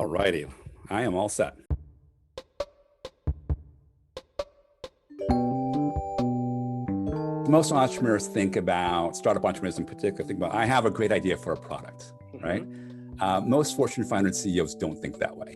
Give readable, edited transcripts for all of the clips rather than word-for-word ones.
All righty. I am all set. Most entrepreneurs think about, startup entrepreneurs in particular, think about, I have a great idea for a product, right? Most Fortune 500 CEOs don't think that way.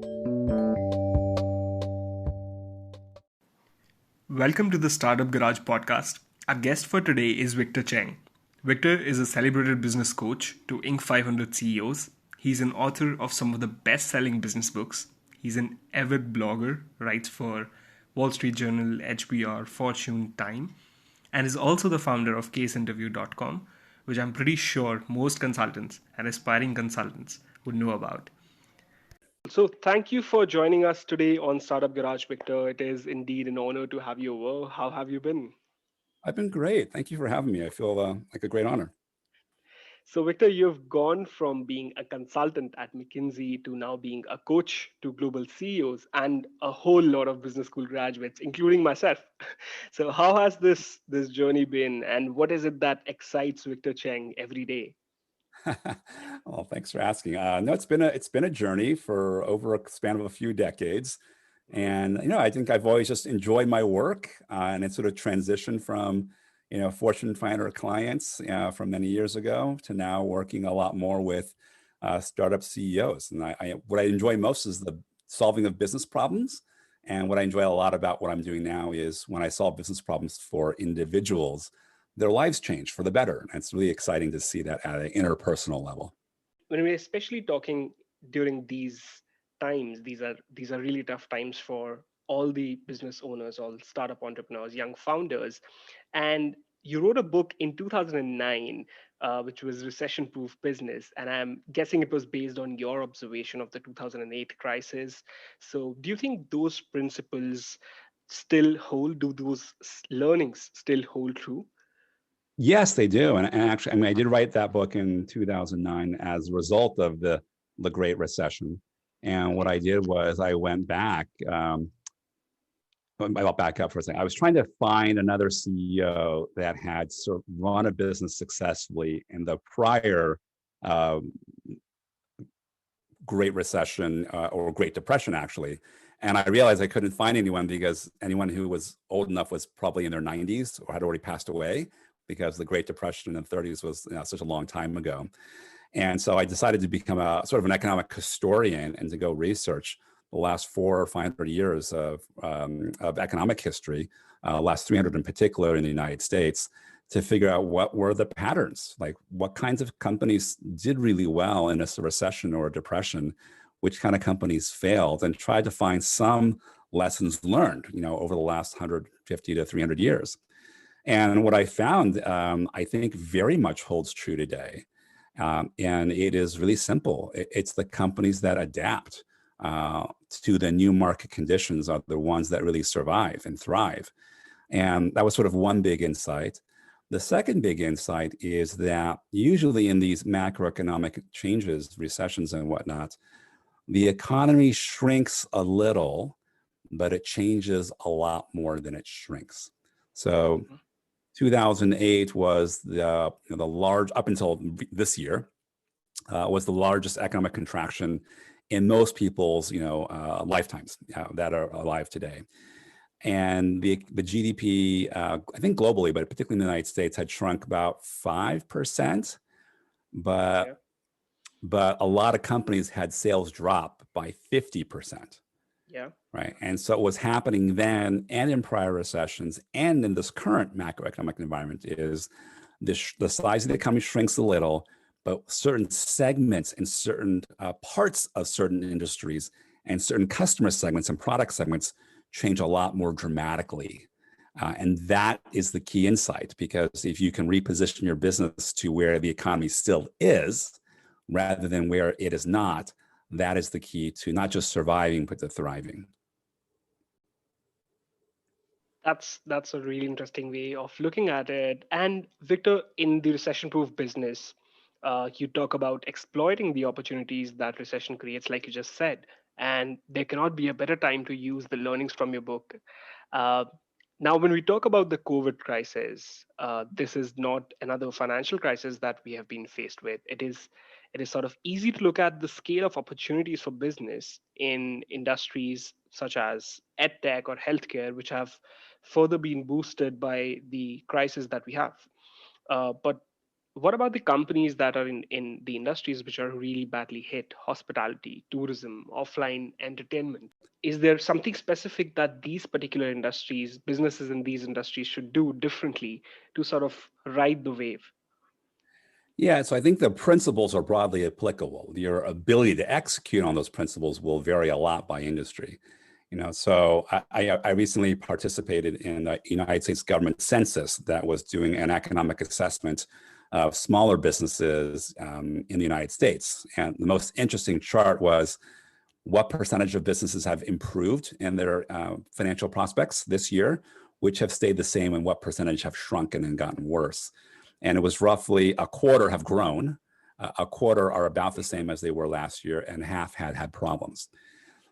Welcome to the Startup Garage podcast. Our guest for today is Victor Cheng. Victor is a celebrated business coach to Inc. 500 CEOs. He's an author of some of the best-selling business books. He's an avid blogger, writes for Wall Street Journal, HBR, Fortune, Time, and is also the founder of caseinterview.com, which I'm pretty sure most consultants and aspiring consultants would know about. So thank you for joining us today on Startup Garage, Victor. It is indeed an honor to have you over. How have you been? I've been great. Thank you for having me. I feel like a great honor. So, Victor, you've gone from being a consultant at McKinsey to now being a coach to global CEOs and a whole lot of business school graduates, including myself. So, how has this journey been, and what is it that excites Victor Cheng every day? Well, thanks for asking. No, it's been a journey for over a span of a few decades, and I think I've always just enjoyed my work, and it sort of transitioned from Fortune 500 clients from many years ago to now working a lot more with startup CEOs. And what I enjoy most is the solving of business problems. And what I enjoy a lot about what I'm doing now is when I solve business problems for individuals, their lives change for the better. And it's really exciting to see that at an interpersonal level. When we're especially talking during these times, these are really tough times for all the business owners, all startup entrepreneurs, young founders. And you wrote a book in 2009, which was Recession Proof Business. And I'm guessing it was based on your observation of the 2008 crisis. So do you think those principles still hold? Do those learnings still hold true? Yes, they do. And actually, I did write that book in 2009 as a result of the Great Recession. And what I did was I went back. I'll back up for a second. I was trying to find another CEO that had sort of run a business successfully in the prior Great Recession or Great Depression, actually. And I realized I couldn't find anyone because anyone who was old enough was probably in their 90s or had already passed away, because the Great Depression in the 30s was such a long time ago. And so I decided to become a sort of an economic historian and to go research the last 400 or 500 years of economic history, last 300 in particular in the United States, to figure out what were the patterns, like what kinds of companies did really well in a recession or a depression, which kind of companies failed, and tried to find some lessons learned, over the last 150 to 300 years. And what I found, I think very much holds true today. And it is really simple. It's the companies that adapt to the new market conditions are the ones that really survive and thrive. And that was sort of one big insight. The second big insight is that usually in these macroeconomic changes, recessions and whatnot, the economy shrinks a little, but it changes a lot more than it shrinks. So 2008 was the large, up until this year, was the largest economic contraction in most people's lifetimes that are alive today. And the GDP, I think globally, but particularly in the United States, had shrunk about 5%, but a lot of companies had sales drop by 50%. Yeah. Right. And so what was happening then and in prior recessions and in this current macroeconomic environment is the size of the economy shrinks a little, but certain segments and certain parts of certain industries and certain customer segments and product segments change a lot more dramatically. And that is the key insight, because if you can reposition your business to where the economy still is, rather than where it is not, that is the key to not just surviving, but to thriving. That's a really interesting way of looking at it. And Victor, in the recession-proof business, you talk about exploiting the opportunities that recession creates, like you just said. And there cannot be a better time to use the learnings from your book. Uh, Now, when we talk about the COVID crisis, this is not another financial crisis that we have been faced with. it is sort of easy to look at the scale of opportunities for business in industries such as edtech or healthcare, which have further been boosted by the crisis that we have. But what about the companies that are in the industries which are really badly hit? Hospitality, tourism, offline entertainment. Is there something specific that these particular industries, businesses in these industries should do differently to sort of ride the wave? Yeah, so I think the principles are broadly applicable. Your ability to execute on those principles will vary a lot by industry. So I recently participated in the United States government census that was doing an economic assessment of smaller businesses in the United States. And the most interesting chart was what percentage of businesses have improved in their financial prospects this year, which have stayed the same, and what percentage have shrunken and gotten worse. And it was roughly a quarter have grown, a quarter are about the same as they were last year, and half had problems.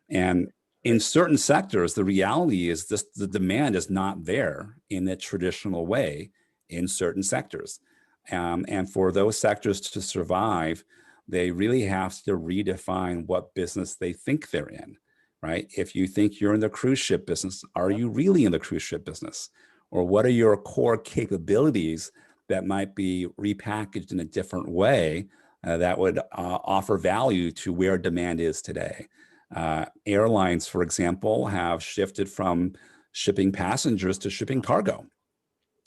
And in certain sectors, the reality is the demand is not there in the traditional way in certain sectors. And for those sectors to survive, they really have to redefine what business they think they're in, right? If you think you're in the cruise ship business, are you really in the cruise ship business? Or what are your core capabilities that might be repackaged in a different way that would offer value to where demand is today? Airlines, for example, have shifted from shipping passengers to shipping cargo.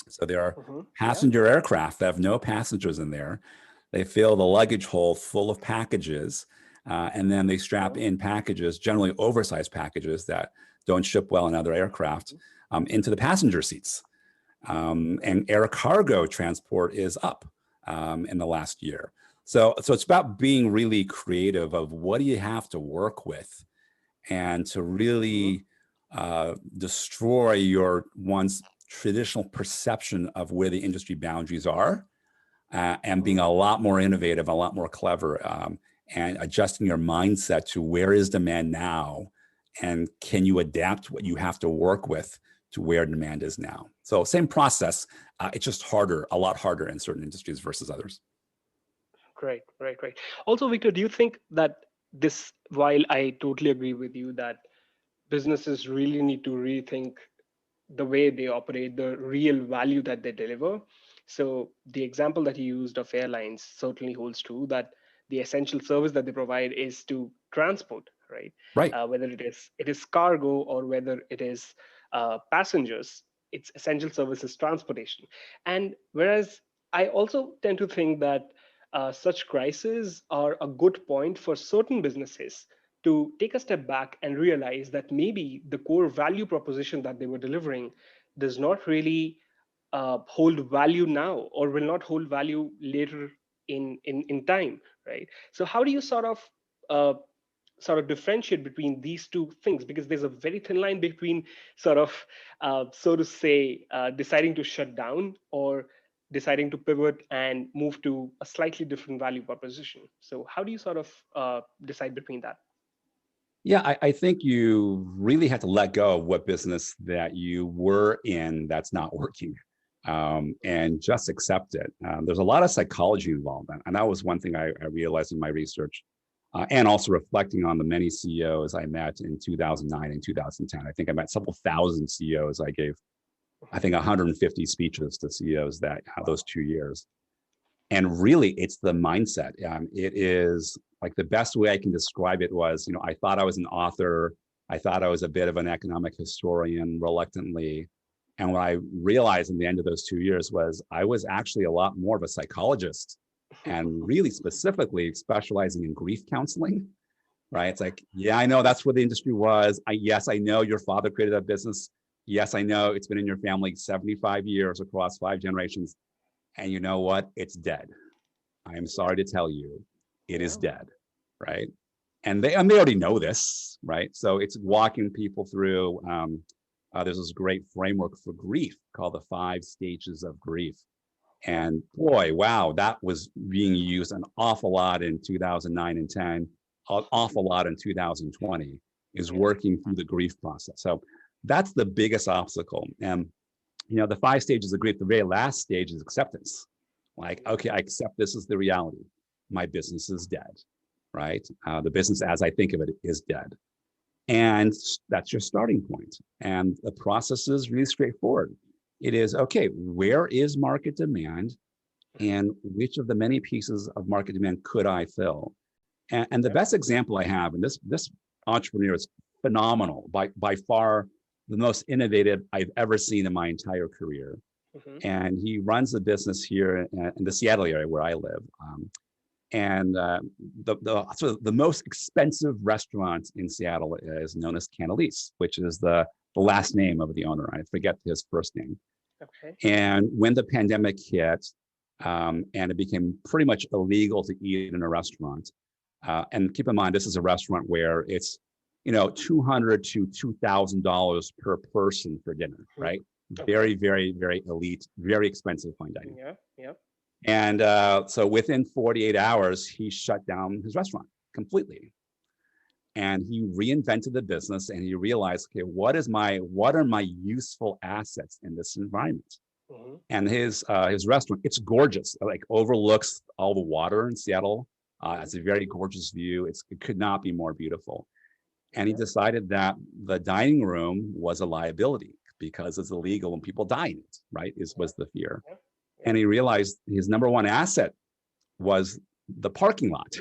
So there are passenger aircraft that have no passengers in there. They fill the luggage hold full of packages, and then they strap in packages, generally oversized packages that don't ship well in other aircraft, into the passenger seats. And air cargo transport is up in the last year. So it's about being really creative of what do you have to work with, and to really destroy your one's traditional perception of where the industry boundaries are, and being a lot more innovative, a lot more clever, and adjusting your mindset to where is demand now, and can you adapt what you have to work with to where demand is now. So same process, it's just harder, a lot harder in certain industries versus others. Great. Also, Victor, do you think that this, while I totally agree with you that businesses really need to rethink the way they operate, the real value that they deliver. So the example that you used of airlines certainly holds true, that the essential service that they provide is to transport, right? Right. Whether it is cargo or whether it is passengers, its essential service is transportation. And whereas I also tend to think that such crises are a good point for certain businesses to take a step back and realize that maybe the core value proposition that they were delivering does not really hold value now, or will not hold value later in time, right? So how do you sort of differentiate between these two things? Because there's a very thin line between sort of so to say deciding to shut down or deciding to pivot and move to a slightly different value proposition. So how do you sort of decide between that? Yeah, I think you really have to let go of what business that you were in that's not working, and just accept it. There's a lot of psychology involved, and that was one thing I realized in my research, and also reflecting on the many CEOs I met in 2009 and 2010. I think I met several thousand CEOs. I gave, I think, 150 speeches to CEOs that those 2 years. And really, it's the mindset. It is like the best way I can describe it was, I thought I was an author. I thought I was a bit of an economic historian, reluctantly. And what I realized in the end of those 2 years was I was actually a lot more of a psychologist, and really specifically specializing in grief counseling, right? It's like, yeah, I know that's where the industry was. Yes, I know your father created that business. Yes, I know it's been in your family 75 years across 5 generations. And you know what? It's dead. I am sorry to tell you, it is dead, right? And they already know this, right? So it's walking people through. There's this great framework for grief called the 5 stages of grief. And boy, wow, that was being used an awful lot in 2009 and 10, an awful lot in 2020, is working through the grief process. So that's the biggest obstacle. And the 5 stages of grief, the very last stage is acceptance. Like, okay, I accept this is the reality. my business is dead, right? The business as I think of it is dead. And that's your starting point. And the process is really straightforward. It is, okay, where is market demand and which of the many pieces of market demand could I fill? And the best example I have, and this entrepreneur is phenomenal, by far the most innovative I've ever seen in my entire career. And he runs the business here in the Seattle area where I live. The most expensive restaurant in Seattle is known as Canalese, which is the last name of the owner. I forget his first name. Okay. And when the pandemic hit, and it became pretty much illegal to eat in a restaurant, and keep in mind, this is a restaurant where it's, $200 to $2,000 per person for dinner, right? Okay. Very, very, very elite, very expensive fine dining. Yeah, yeah. And so within 48 hours, he shut down his restaurant completely. And he reinvented the business and he realized, okay, what are my useful assets in this environment? And his restaurant, it's gorgeous, like overlooks all the water in Seattle. It's a very gorgeous view. It could not be more beautiful. And he decided that the dining room was a liability because it's illegal and people die in it, right? Was the fear. And he realized his number one asset was the parking lot,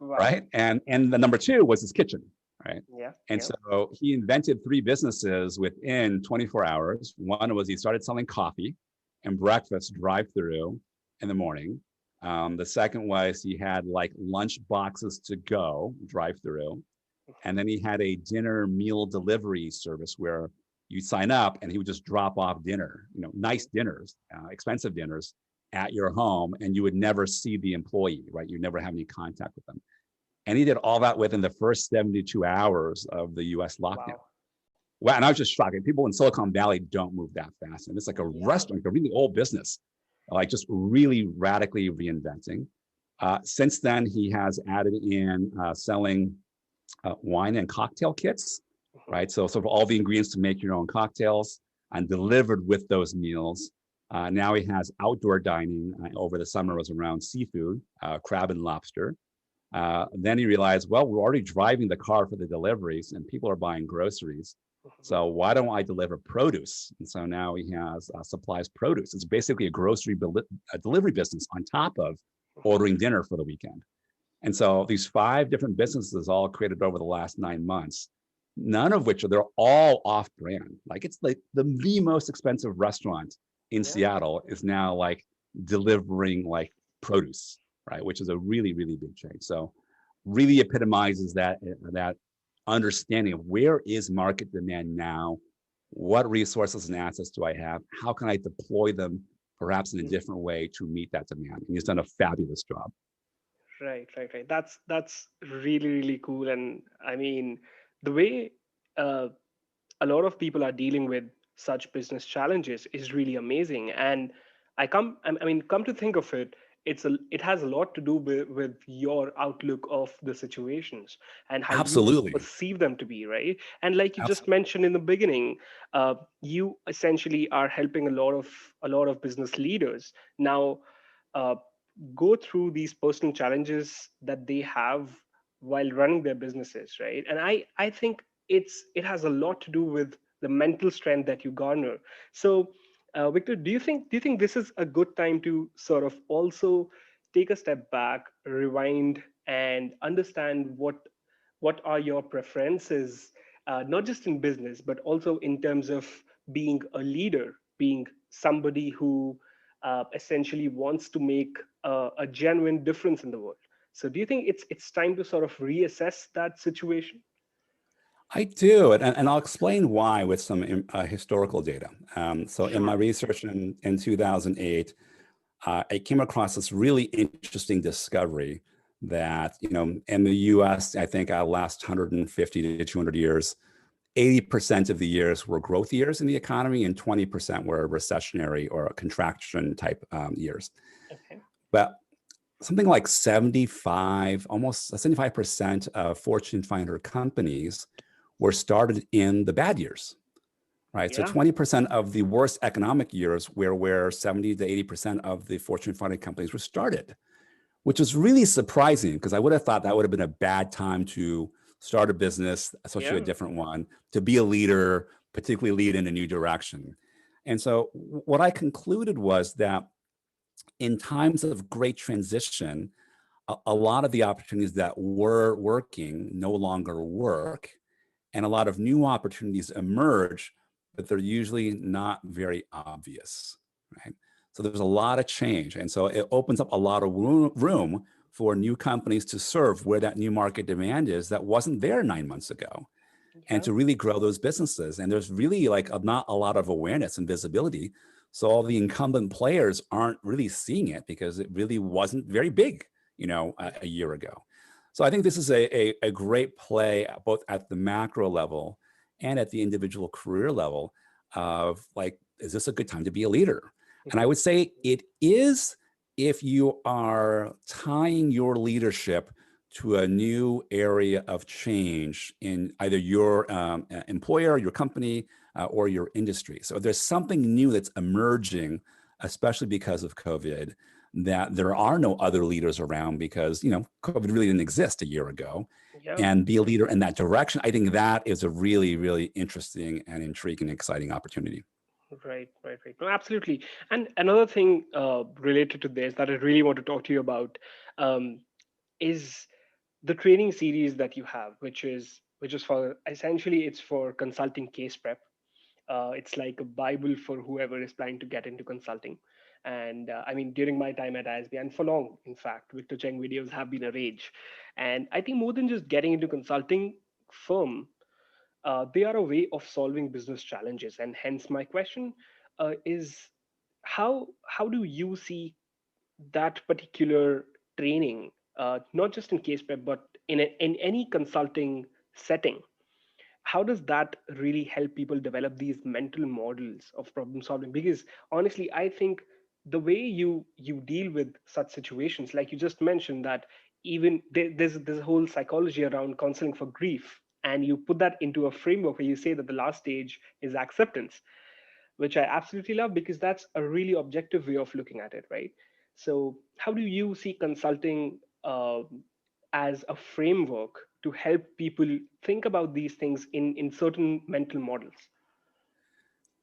Wow. right? And the number two was his kitchen, right? Yeah. And so he invented 3 businesses within 24 hours. One was he started selling coffee and breakfast drive-through in the morning. The second was he had like lunch boxes to go drive-through. And then he had a dinner meal delivery service where you sign up and he would just drop off dinner, nice dinners, expensive dinners at your home, and you would never see the employee, right? You never have any contact with them. And he did all that within the first 72 hours of the US lockdown. Wow. And I was just shocked. People in Silicon Valley don't move that fast. And it's like a restaurant, a really old business, like just really radically reinventing. Since then, he has added in selling wine and cocktail kits, right? So sort of all the ingredients to make your own cocktails and delivered with those meals. Now he has outdoor dining. Over the summer was around seafood, crab and lobster. Then he realized, well, we're already driving the car for the deliveries and people are buying groceries. So why don't I deliver produce? And so now he has supplies produce. It's basically a grocery delivery business on top of ordering dinner for the weekend. And so these 5 different businesses all created over the last 9 months, none of which they're all off brand. Like it's like the most expensive restaurant in Seattle is now like delivering like produce, right? Which is a really, really big change. So really epitomizes that understanding of where is market demand now? What resources and assets do I have? How can I deploy them perhaps in a different way to meet that demand? And he's done a fabulous job. Right. That's really, really cool. And I mean, the way a lot of people are dealing with such business challenges is really amazing. And come to think of it, it has a lot to do with your outlook of the situations and how you Absolutely. perceive them to be, right? And like you just Absolutely. mentioned in the beginning, you essentially are helping a lot of business leaders now go through these personal challenges that they have while running their businesses, right? And I think it has a lot to do with the mental strength that you garner. So Victor, do you think this is a good time to sort of also take a step back, rewind, and understand what are your preferences, not just in business but also in terms of being a leader, being somebody who essentially wants to make a genuine difference in the world? So do you think it's time to sort of reassess that situation? I do, and I'll explain why with some historical data. So in my research in 2008, I came across this really interesting discovery that, in the US, I think our last 150 to 200 years, 80% of the years were growth years in the economy and 20% were recessionary or contraction type years. Okay. But something like almost 75% of Fortune 500 companies were started in the bad years, right? Yeah. So 20% of the worst economic years where 70 to 80% of the Fortune 500 companies were started, which was really surprising because I would have thought that would have been a bad time to start a business, especially a Yeah. different one, to be a leader, particularly lead in a new direction. And so what I concluded was that in times of great transition, a lot of the opportunities that were working no longer work, and a lot of new opportunities emerge, but they're usually not very obvious, right? So there's a lot of change. And so it opens up a lot of room for new companies to serve where that new market demand is that wasn't there 9 months ago, and Yeah. to really grow those businesses. And there's really like not a lot of awareness and visibility. So all the incumbent players aren't really seeing it because it really wasn't very big, a year ago. So I think this is a great play both at the macro level and at the individual career level of like, is this a good time to be a leader? And I Mhm. would say it is if you are tying your leadership to a new area of change in either your employer, your company, or your industry. So there's something new that's emerging, especially because of COVID, that there are no other leaders around because, COVID really didn't exist a year ago, Yeah. and be a leader in that direction. I think that is a really, really interesting and intriguing, exciting opportunity. Right, right, right. No, absolutely. And another thing related to this that I really want to talk to you about um, is the training series that you have, which is for essentially it's for consulting case prep. It's like a bible for whoever is planning to get into consulting. And I mean, during my time at ISB and for long, in fact, Victor Cheng videos have been a rage. And I think more than just getting into consulting firm, they are a way of solving business challenges. And hence, my question is, how do you see that particular training, not just in case prep, but in any consulting setting? How does that really help people develop these mental models of problem solving? Because honestly, I think the way you deal with such situations, like you just mentioned, that even there's a whole psychology around counseling for grief, and you put that into a framework where you say that the last stage is acceptance, which I absolutely love because that's a really objective way of looking at it, right? So, how do you see consulting as a framework to help people think about these things in certain mental models?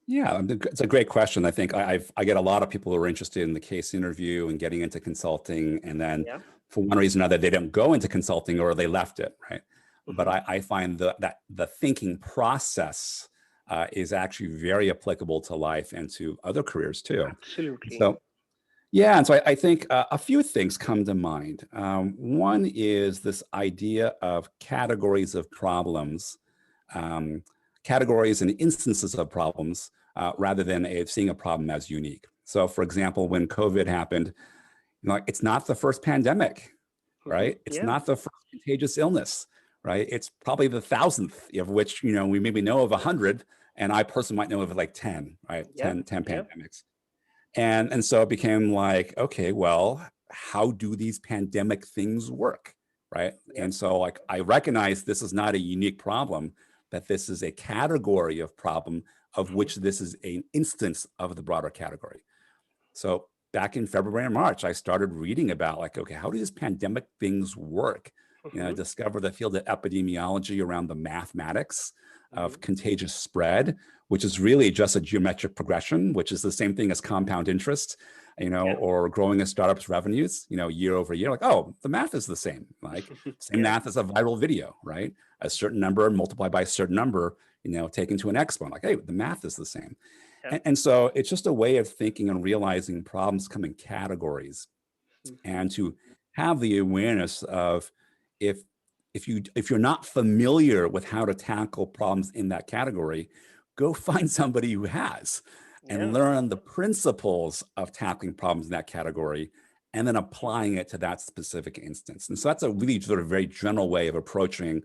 Yeah, it's a great question. I think I get a lot of people who are interested in the case interview and getting into consulting, and then Yeah. for one reason or another, they don't go into consulting or they left it, right? But Hmm. I find that the thinking process is actually very applicable to life and to other careers too. Absolutely. So yeah, and so I think a few things come to mind. One is this idea of categories of problems, um, categories and instances of problems, rather than seeing a problem as unique. So, for example, when COVID happened, it's not the first pandemic, Hmm. right? It's Yeah. not the first contagious illness, right? It's probably the thousandth, of which we maybe know of 100, and I personally might know of like 10, right? Yeah. 10 Yeah. pandemics. And so it became like, okay, well, how do these pandemic things work? Right. Yeah. And so like I recognize this is not a unique problem, that this is a category of problem of Hmm. which this is an instance of the broader category. So back in February and March, I started reading about like, okay, how do these pandemic things work? Hmm. Discover the field of epidemiology around the mathematics Hmm. of contagious spread, which is really just a geometric progression, which is the same thing as compound interest, Yeah. or growing a startup's revenues, year over year. Like, oh, the math is the same. Like same Yeah. math as a viral video, right? A certain number multiplied by a certain number, taken to an exponent. Like, hey, the math is the same. Yeah. And so it's just a way of thinking and realizing problems come in categories, Hmm. and to have the awareness of if if you're not familiar with how to tackle problems in that category, go find somebody who has and Yeah. learn the principles of tackling problems in that category and then applying it to that specific instance. And so that's a really sort of very general way of approaching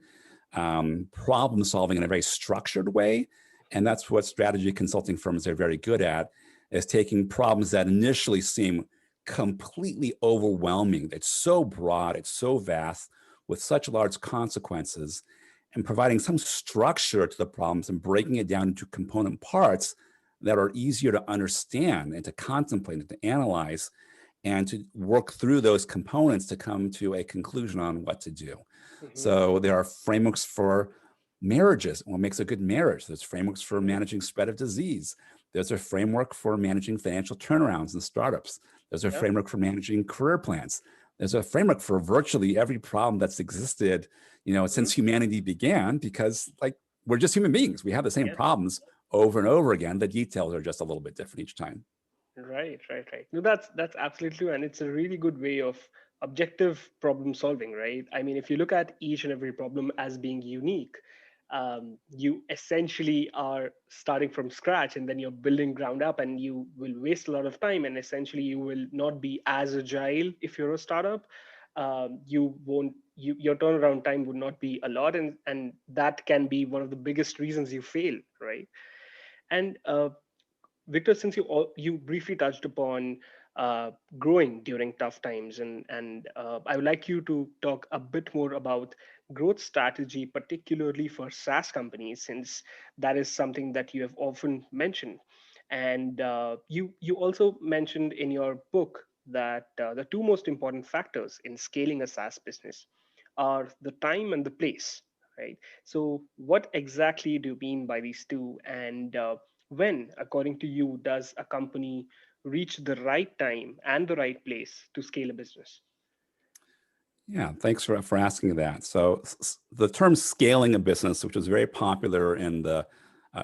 problem solving in a very structured way. And that's what strategy consulting firms are very good at, is taking problems that initially seem completely overwhelming. It's so broad, it's so vast, with such large consequences, and providing some structure to the problems and breaking it down into component parts that are easier to understand and to contemplate and to analyze. and to work through those components to come to a conclusion on what to do. Mm-hmm. So there are frameworks for marriages. What makes a good marriage? There's frameworks for managing spread of disease. There's a framework for managing financial turnarounds and startups. There's a framework for managing career plans. There's a framework for virtually every problem that's existed, since humanity began, because we're just human beings. We have the same problems over and over again. The details are just a little bit different each time. Right. No, that's absolutely true, and it's a really good way of objective problem solving, right? I mean, if you look at each and every problem as being unique, you essentially are starting from scratch, and then you're building ground up, and you will waste a lot of time, and essentially you will not be as agile if you're a startup. Your turnaround time would not be a lot, and that can be one of the biggest reasons you fail, right? And Victor, since you briefly touched upon growing during tough times, and I would like you to talk a bit more about growth strategy, particularly for SaaS companies, since that is something that you have often mentioned. And you also mentioned in your book that the two most important factors in scaling a SaaS business are the time and the place, right? So, what exactly do you mean by these two? And when, according to you, does a company reach the right time and the right place to scale a business? Yeah, thanks for asking that. So the term scaling a business, which is very popular in the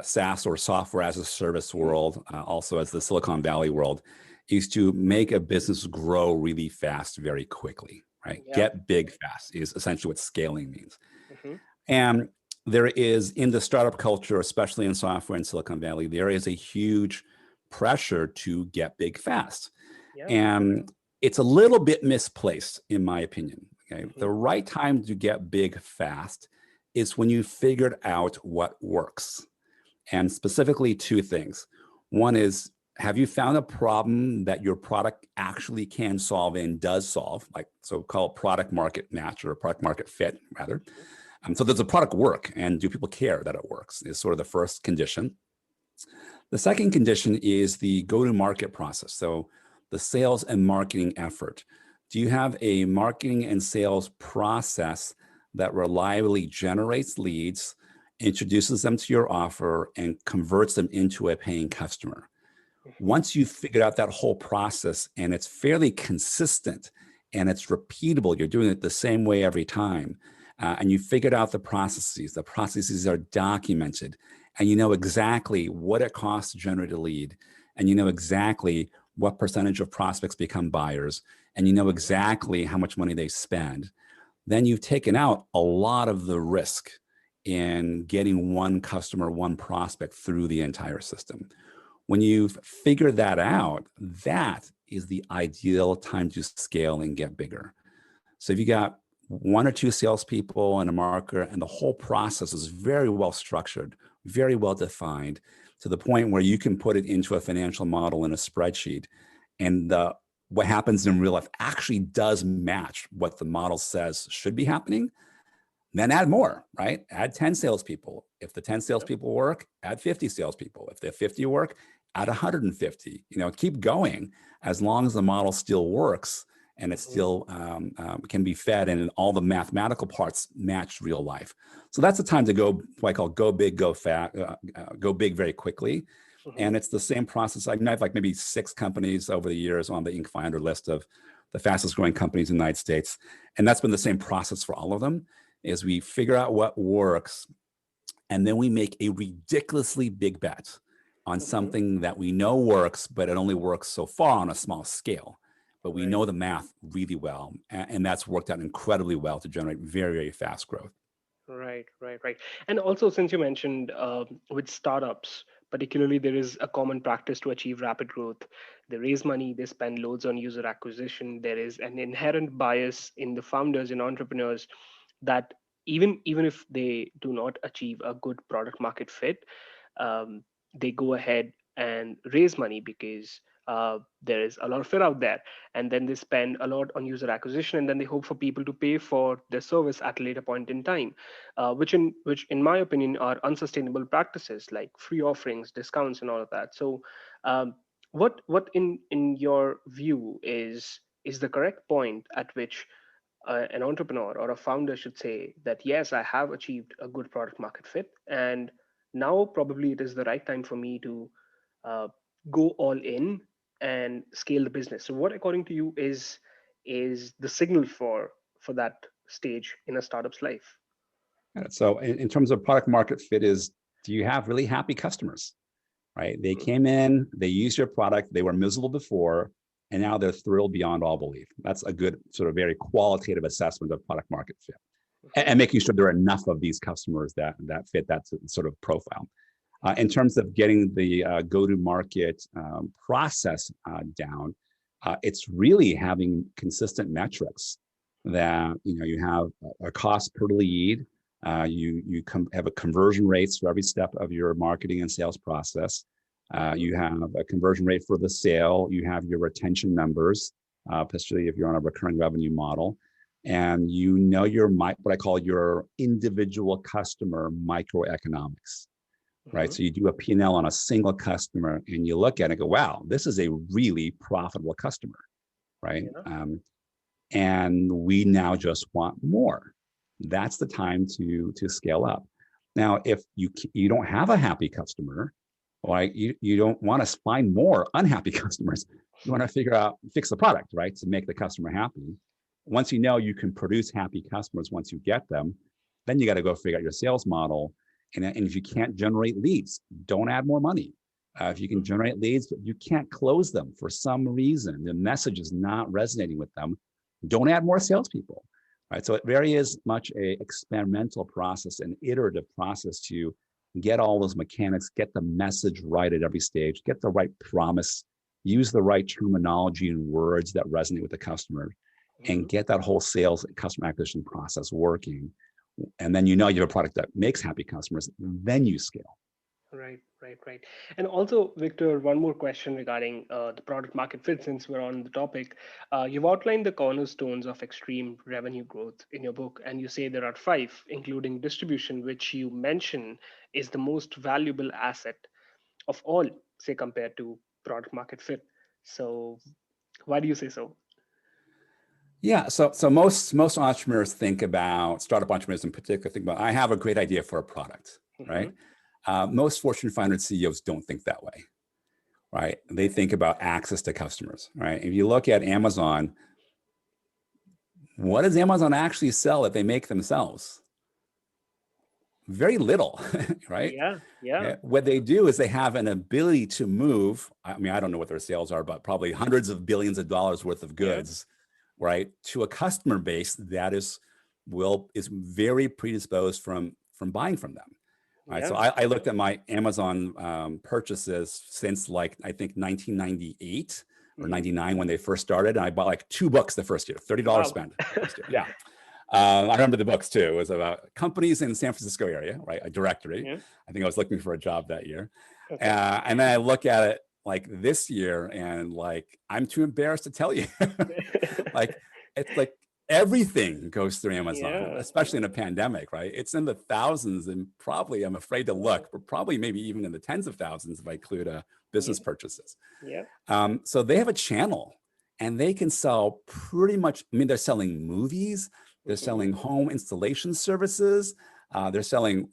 SaaS or software as a service world, also as the Silicon Valley world, is to make a business grow really fast, very quickly, right? Yeah. Get big fast is essentially what scaling means. Mm-hmm. And there is, in the startup culture, especially in software in Silicon Valley, there is a huge pressure to get big fast. Yeah. And it's a little bit misplaced, in my opinion. Okay? Mm-hmm. The right time to get big fast is when you figured out what works. And specifically two things. One is, have you found a problem that your product actually can solve and does solve, like so-called product market match or product market fit, rather? So does the product work, and do people care that it works, is sort of the first condition. The second condition is the go-to-market process. So the sales and marketing effort. Do you have a marketing and sales process that reliably generates leads, introduces them to your offer, and converts them into a paying customer? Once you've figured out that whole process and it's fairly consistent and it's repeatable, you're doing it the same way every time, and you figured out the processes are documented, and you know exactly what it costs to generate a lead, and you know exactly what percentage of prospects become buyers, and you know exactly how much money they spend, then you've taken out a lot of the risk in getting one customer, one prospect through the entire system. When you've figured that out, that is the ideal time to scale and get bigger. So if you got one or two salespeople and a marketer, and the whole process is very well structured, very well defined, to the point where you can put it into a financial model in a spreadsheet, and what happens in real life actually does match what the model says should be happening, then add more, right? Add 10 salespeople. If the 10 salespeople work, add 50 salespeople. If the 50 work, add 150. Keep going as long as the model still works and it still can be fed, and all the mathematical parts match real life. So that's the time to go, what I call go big, go fast, go big very quickly. And it's the same process. I have maybe 6 companies over the years on the Inc. 500 list of the fastest growing companies in the United States. And that's been the same process for all of them, is we figure out what works, and then we make a ridiculously big bet on something that we know works, but it only works so far on a small scale. But we know the math really well, and that's worked out incredibly well to generate very, very fast growth. Right. And also, since you mentioned with startups, particularly, there is a common practice to achieve rapid growth. They raise money, they spend loads on user acquisition. There is an inherent bias in the founders and entrepreneurs that even if they do not achieve a good product market fit, they go ahead and raise money because there is a lot of fear out there, and then they spend a lot on user acquisition, and then they hope for people to pay for their service at a later point in time, which in my opinion are unsustainable practices like free offerings, discounts, and all of that. So What in your view is the correct point at which an entrepreneur or a founder should say that yes, I have achieved a good product market fit, and now probably it is the right time for me to uh, go all in and scale the business. So, what according to you is the signal for that stage in a startup's life? So in terms of product market fit is, do you have really happy customers, right? They Mhm. came in, they used your product, they were miserable before, and now they're thrilled beyond all belief. That's a good sort of very qualitative assessment of product market fit. Mhm. And making sure there are enough of these customers that fit that sort of profile. In terms of getting the go-to-market process down, it's really having consistent metrics that you have a cost per lead. Have a conversion rates for every step of your marketing and sales process. Mhm. You have a conversion rate for the sale. You have your retention numbers, especially if you're on a recurring revenue model, and your what I call your individual customer microeconomics, right? Mhm. So you do a P&L on a single customer and you look at it and go, wow, this is a really profitable customer, right? Yeah. And we now just want more. That's the time to scale up. Now, if you don't have a happy customer, right, you don't want to find more unhappy customers. You want to fix the product, right, to make the customer happy. Once you know you can produce happy customers once you get them, then you got to go figure out your sales model. And if you can't generate leads, don't add more money. If you can generate leads, but you can't close them for some reason, the message is not resonating with them, don't add more salespeople, right? So it very is much a experimental process, an iterative process to get all those mechanics, get the message right at every stage, get the right promise, use the right terminology and words that resonate with the customer, and Mhm. get that whole sales and customer acquisition process working. And then you have a product that makes happy customers, then you scale. Right, right, right. And also, Victor, one more question regarding the product market fit since we're on the topic. You've outlined the cornerstones of extreme revenue growth in your book, and you say there are five, including distribution, which you mention is the most valuable asset of all, say, compared to product market fit. So, why do you say so? Yeah, so most entrepreneurs think about, startup entrepreneurs in particular, think about, I have a great idea for a product, Hmm. right? Most Fortune 500 CEOs don't think that way, right? They think about access to customers, right? If you look at Amazon, what does Amazon actually sell that they make themselves? Very little, right? Yeah, yeah. What they do is they have an ability to move. I mean, I don't know what their sales are, but probably hundreds of billions of dollars worth of Yeah. goods, right, to a customer base that is very predisposed from buying from them. All right, so Yeah. I looked at my Amazon purchases since like I think 1998 or Hmm. 99 when they first started, and I bought like 2 books the first year, $30 Wow. spent first year. Yeah. I remember the books too. It was about companies in the San Francisco area, right? A directory. Yeah. I think I was looking for a job that year. Okay. And then I look at it like this year and like, I'm too embarrassed to tell you. Like, it's like everything goes through Amazon, Yeah. especially in a pandemic, right? It's in the thousands and probably, I'm afraid to look, but probably maybe even in the tens of thousands if I include Yeah. business purchases. Yeah. So they have a channel and they can sell pretty much, I mean, they're selling movies, they're Hmm. selling home installation services, they're selling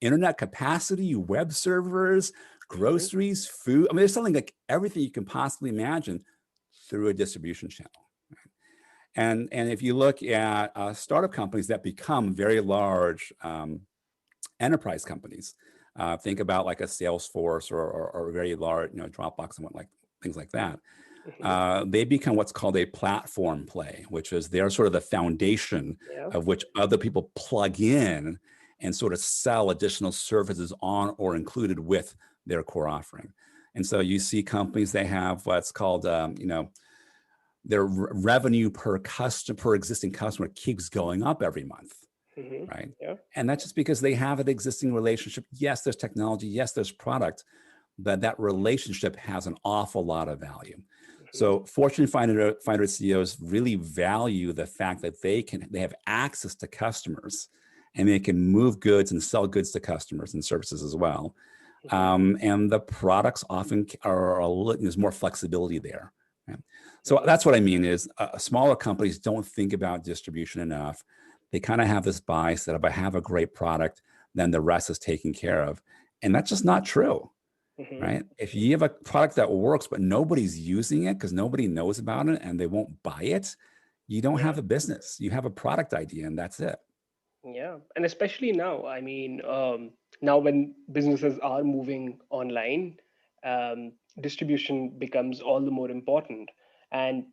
internet capacity, web servers, Hmm. groceries, food. I mean, they're selling like everything you can possibly imagine through a distribution channel. And if you look at startup companies that become very large enterprise companies, think about like a Salesforce or a very large, Dropbox and what like things like that. Hmm. They become what's called a platform play, which is they're sort of the foundation Yeah. of which other people plug in and sort of sell additional services on or included with their core offering. And so you see companies, they have what's called, their revenue per existing customer keeps going up every month, Hmm. right? Yeah. And that's just because they have an existing relationship. Yes, there's technology. Yes, there's product, but that relationship has an awful lot of value. Hmm. So Fortune 500 CEOs really value the fact that they have access to customers and they can move goods and sell goods to customers and services as well. And the products often there's more flexibility there. Right? So that's what I mean is smaller companies don't think about distribution enough. They kind of have this bias that if I have a great product, then the rest is taken care of. And that's just not true, right? If you have a product that works, but nobody's using it because nobody knows about it and they won't buy it, you don't have a business. You have a product idea and that's it. Yeah, and especially now, now when businesses are moving online, distribution becomes all the more important. And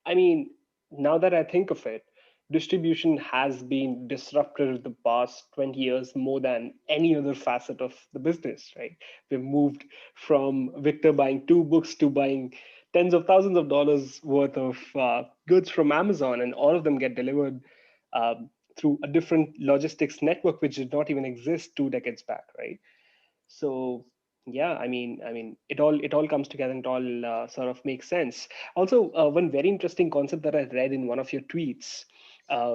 I mean, now that I think of it, distribution has been disrupted the past 20 years more than any other facet of the business, right? We've moved from Victor buying two books to buying tens of thousands of dollars worth of goods from Amazon, and all of them get delivered through a different logistics network which did not even exist 2 decades back, right? So yeah, it all comes together and it all sort of makes sense. Also, one very interesting concept that I read in one of your tweets,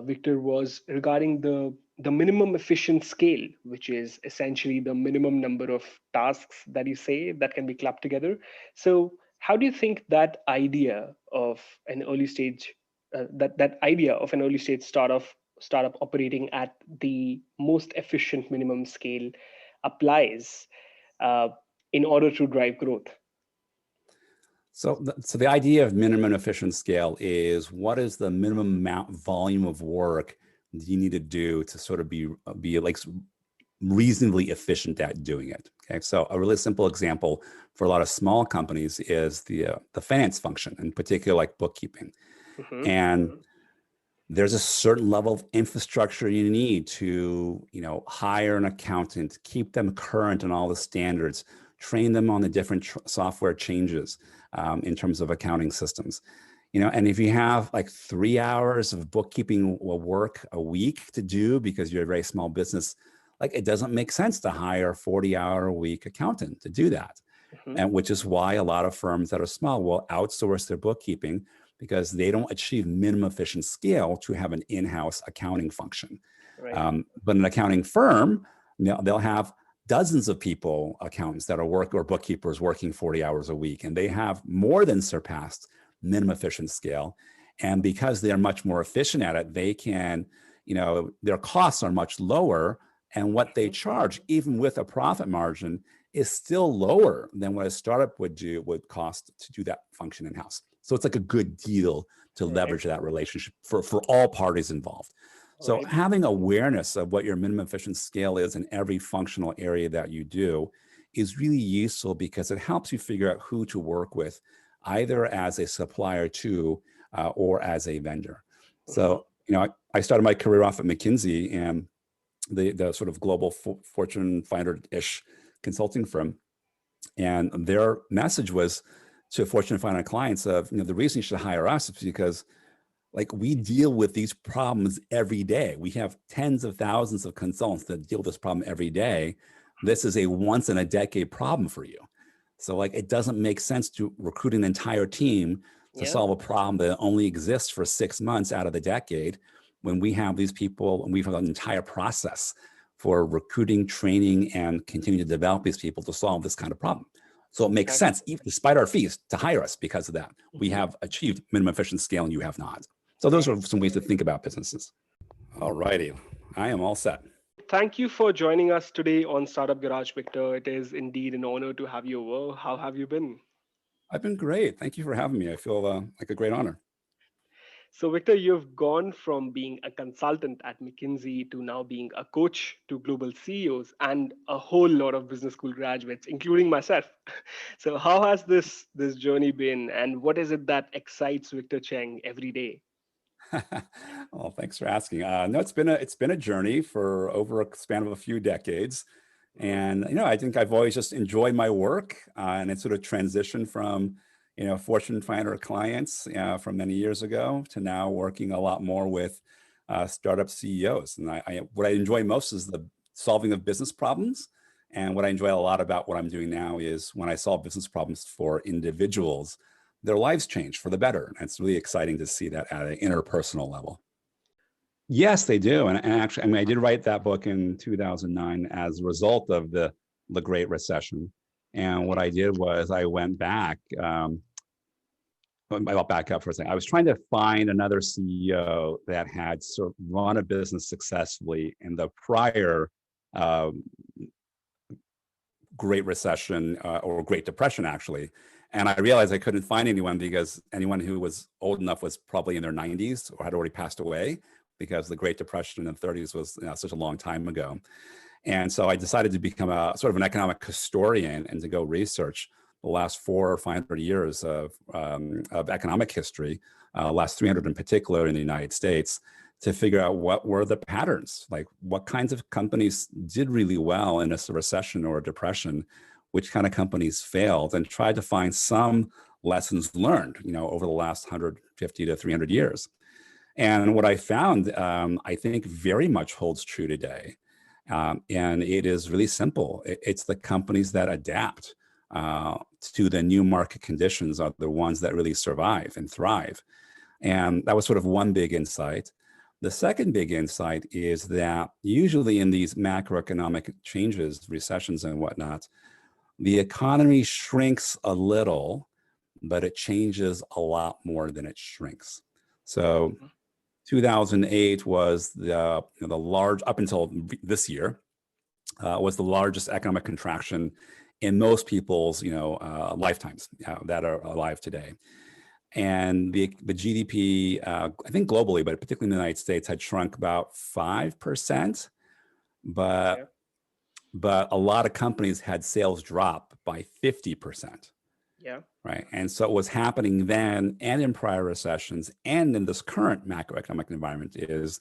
Victor, was regarding the minimum efficient scale, which is essentially the minimum number of tasks that you say that can be clubbed together. So how do you think that idea of an early stage that idea of an early stage startup operating at the most efficient minimum scale applies uh, in order to drive growth? So the idea of minimum efficient scale is what is the minimum amount volume of work you need to do to sort of be like reasonably efficient at doing it. Okay, so a really simple example for a lot of small companies is the finance function, in particular, like bookkeeping, and there's a certain level of infrastructure you need to, hire an accountant, keep them current on all the standards, train them on the different software changes in terms of accounting systems. And if you have like 3 hours of bookkeeping work a week to do because you're a very small business, like it doesn't make sense to hire a 40-hour-a-week accountant to do that. And which is why a lot of firms that are small will outsource their bookkeeping because they don't achieve minimum efficient scale to have an in-house accounting function. Right. But an accounting firm, they'll have dozens of people, accountants that are or bookkeepers working 40 hours a week, and they have more than surpassed minimum efficient scale. And because they're much more efficient at it, they can, their costs are much lower, and what they charge, even with a profit margin, is still lower than what a startup would cost to do that function in-house. So it's like a good deal to leverage that relationship for all parties involved. So having awareness of what your minimum efficient scale is in every functional area that you do is really useful because it helps you figure out who to work with, either as a supplier to or as a vendor. So, I started my career off at McKinsey, and the sort of global Fortune 500-ish consulting firm. And their message was to Fortune 500 clients of, the reason you should hire us is because like we deal with these problems every day. We have tens of thousands of consultants that deal with this problem every day. This is a once in a decade problem for you. So like, it doesn't make sense to recruit an entire team to solve a problem that only exists for 6 months out of the decade, when we have these people and we have an entire process for recruiting, training, and continuing to develop these people to solve this kind of problem. So it makes sense, even despite our fees, to hire us because of that. We have achieved minimum efficient scale and you have not. So those are some ways to think about businesses. All righty, I am all set. Thank you for joining us today on Startup Garage, Victor. It is indeed an honor to have you over. How have you been? I've been great. Thank you for having me. I feel like a great honor. So, Victor, you've gone from being a consultant at McKinsey to now being a coach to global CEOs and a whole lot of business school graduates, including myself. So, how has this journey been, and what is it that excites Victor Cheng every day? Well, thanks for asking. No, it's been a journey for over a span of a few decades, and I think I've always just enjoyed my work, and it sort of transitioned from Fortune 500 clients from many years ago to now working a lot more with startup CEOs. And what I enjoy most is the solving of business problems. And what I enjoy a lot about what I'm doing now is when I solve business problems for individuals, their lives change for the better. And it's really exciting to see that at an interpersonal level. Yes, they do. And actually, I did write that book in 2009 as a result of the the Great Recession. And what I did was I went back. I'll back up for a second. I was trying to find another CEO that had sort of run a business successfully in the prior um, Great Recession or Great Depression, actually. And I realized I couldn't find anyone because anyone who was old enough was probably in their 90s or had already passed away, because the Great Depression in the 30s was such a long time ago. And so I decided to become a sort of an economic historian and to go research the last 400 or 500 years of economic history, last 300 in particular in the United States, to figure out what were the patterns, like what kinds of companies did really well in a recession or a depression, which kind of companies failed, and tried to find some lessons learned, over the last 150 to 300 years. And what I found, I think very much holds true today. And it is really simple. It's the companies that adapt to the new market conditions are the ones that really survive and thrive. And that was sort of one big insight. The second big insight is that usually in these macroeconomic changes, recessions and whatnot, the economy shrinks a little, but it changes a lot more than it shrinks. So 2008 was the large, up until this year, was the largest economic contraction in most people's lifetimes that are alive today. And the GDP, I think globally, but particularly in the United States, had shrunk about 5%, but a lot of companies had sales drop by 50%. Yeah. Right. And so what was happening then and in prior recessions and in this current macroeconomic environment is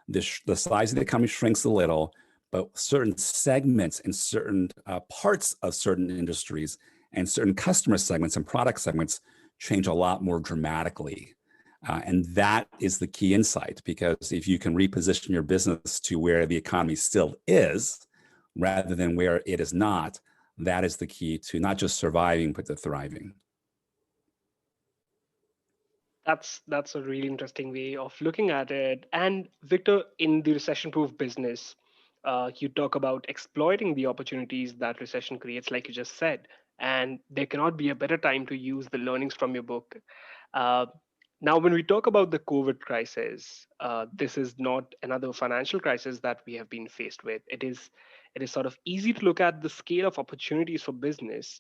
the size of the economy shrinks a little, but certain segments and certain parts of certain industries and certain customer segments and product segments change a lot more dramatically. And that is the key insight, because if you can reposition your business to where the economy still is, rather than where it is not, that is the key to not just surviving, but to thriving. That's a really interesting way of looking at it. And Victor, in the recession-proof business, you talk about exploiting the opportunities that recession creates, like you just said. And there cannot be a better time to use the learnings from your book. Uh, Now, when we talk about the COVID crisis, this is not another financial crisis that we have been faced with. It is sort of easy to look at the scale of opportunities for business